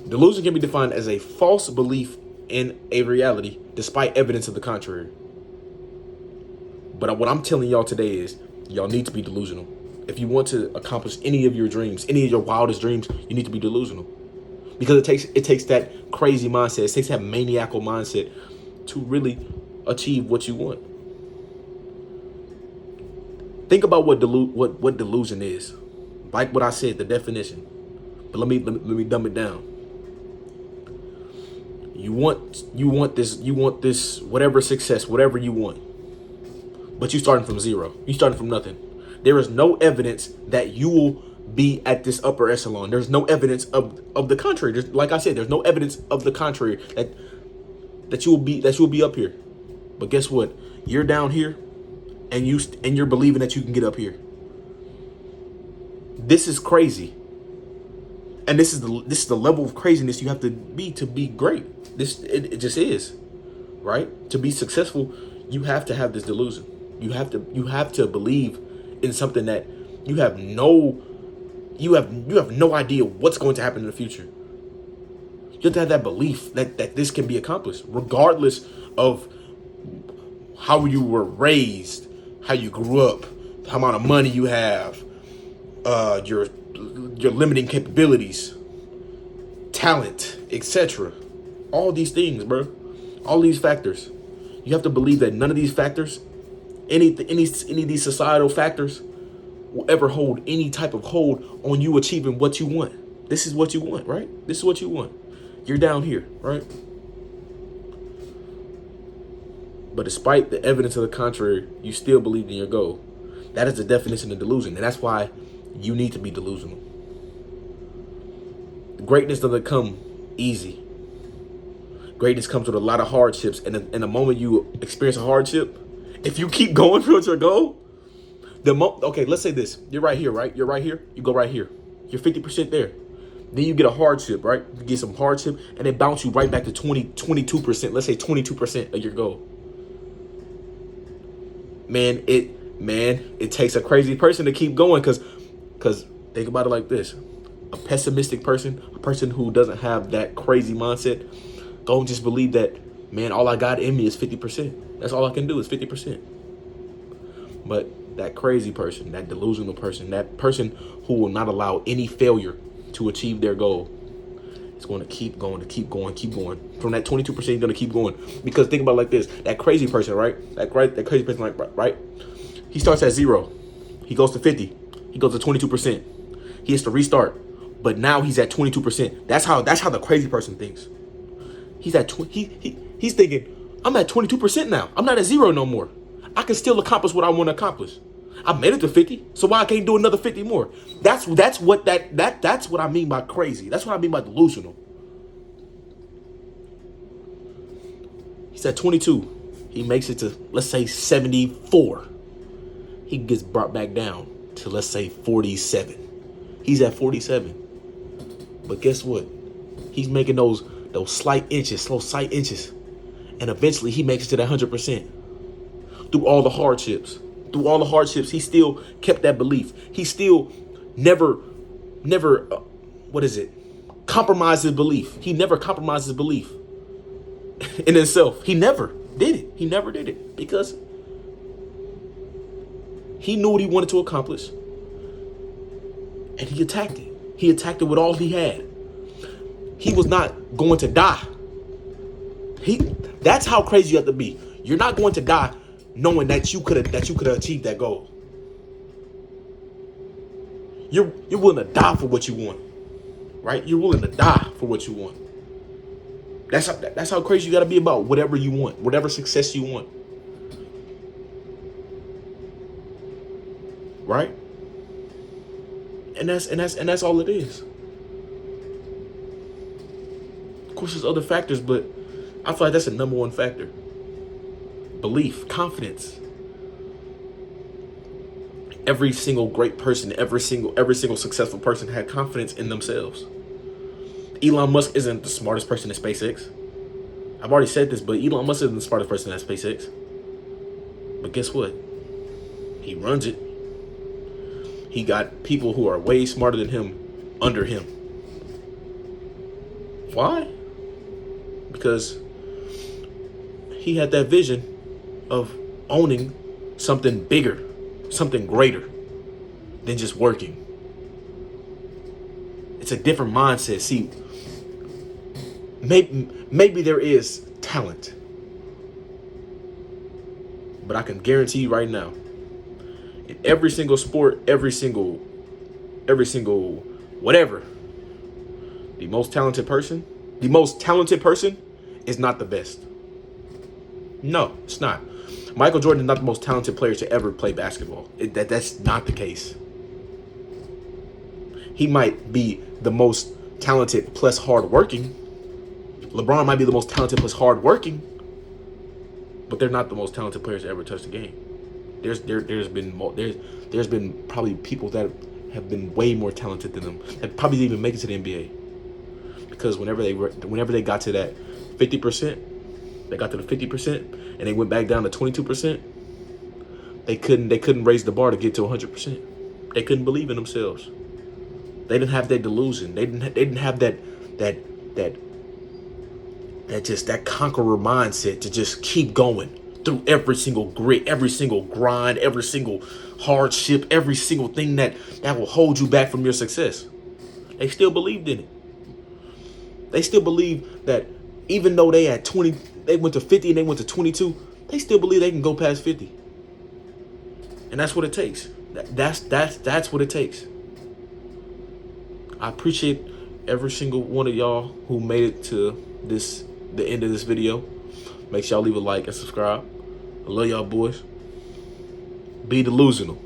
Delusion can be defined as a false belief in a reality despite evidence of the contrary. But what I'm telling y'all today is y'all need to be delusional. If you want to accomplish any of your dreams, any of your wildest dreams, you need to be delusional. Because it takes that crazy mindset, it takes that maniacal mindset to really achieve what you want. Think about what delusion is. Like what I said, the definition. But let me dumb it down. You want this whatever success, whatever you want. But you're starting from zero. You're starting from nothing. There is no evidence that you will be at this upper echelon. There's no evidence of the contrary. Like I said, there's no evidence of the contrary that you will be up here. But guess what? You're down here, and you're believing that you can get up here. This is crazy. And this is the level of craziness you have to be great. It just is, right? To be successful, you have to have this delusion. You have to believe in something that you have no idea what's going to happen in the future. You have to have that belief that this can be accomplished, regardless of how you were raised, how you grew up, how amount of money you have, your limiting capabilities, talent, etc. All these things, bro. All these factors. You have to believe that none of these factors, any of these societal factors, will ever hold any type of hold on you achieving what you want. This is what you want, right? This is what you want. You're down here, right? But despite the evidence of the contrary, you still believe in your goal. That is the definition of delusion. And that's why you need to be delusional. Greatness doesn't come easy. Greatness comes with a lot of hardships. And in the moment you experience a hardship, if you keep going towards your goal, okay, let's say this. You're right here, right? You're right here. You go right here. You're 50% there. Then you get a hardship, right? You get some hardship, and it bounce you right back to 22%. Let's say 22% of your goal. Man, it takes a crazy person to keep going because think about it like this. A pessimistic person, a person who doesn't have that crazy mindset, don't just believe that, man, all I got in me is 50%. That's all I can do is 50%. But that crazy person, that delusional person, that person who will not allow any failure to achieve their goal, it's going to keep going, keep going. From that 22%, you're going to keep going. Because think about it like this. That crazy person, right? That crazy person, right? He starts at 0. He goes to 50. He goes to 22%. He has to restart. But now he's at 22%. That's how the crazy person thinks. He's at he's thinking, I'm at 22% now. I'm not at 0 no more. I can still accomplish what I want to accomplish. I made it to 50, so why I can't do another 50 more? That's what I mean by crazy. That's what I mean by delusional. He's at 22. He makes it to, let's say, 74. He gets brought back down to, let's say, 47. He's at 47. But guess what? He's making those slight inches. And eventually he makes it to that 100%. Through all the hardships. He still kept that belief. He still never compromised his belief. He never compromised his belief in himself. He never did it. Because he knew what he wanted to accomplish. And he attacked it. He attacked it with all he had. He was not going to die. That's how crazy you have to be. You're not going to die knowing that you could have achieved that goal. You're willing to die for what you want. Right? You're willing to die for what you want. That's how crazy you got to be about whatever you want, whatever success you want. Right? And that's all it is. Of course, there's other factors, but I feel like that's the number one factor. Belief, confidence. Every single great person, every single successful person had confidence in themselves. Elon Musk isn't the smartest person in SpaceX. I've already said this, but Elon Musk isn't the smartest person at SpaceX. But guess what? He runs it. He got people who are way smarter than him under him. Why? Because he had that vision of owning something bigger, something greater than just working. It's a different mindset. See, maybe there is talent, but I can guarantee you right now, in every single sport, every single whatever, the most talented person is not the best. No, it's not. Michael Jordan is not the most talented player to ever play basketball. That's not the case. He might be the most talented plus hardworking. LeBron might be the most talented plus hardworking, but they're not the most talented players to ever touch the game. There's been probably people that have been way more talented than them that probably didn't even make it to the NBA, because whenever they got to that 50%, they got to the 50% and they went back down to 22%. They couldn't raise the bar to get to 100%. They couldn't believe in themselves. They didn't have that delusion. They didn't have that conqueror mindset to just keep going through every single grit, every single grind, every single hardship, every single thing that will hold you back from your success. They still believed in it. They still believe that even though they had 20, they went to 50 and they went to 22, they still believe they can go past 50. And that's what it takes. That's what it takes. I appreciate every single one of y'all who made it to the end of this video. Make sure y'all leave a like and subscribe. I love y'all boys. Be delusional.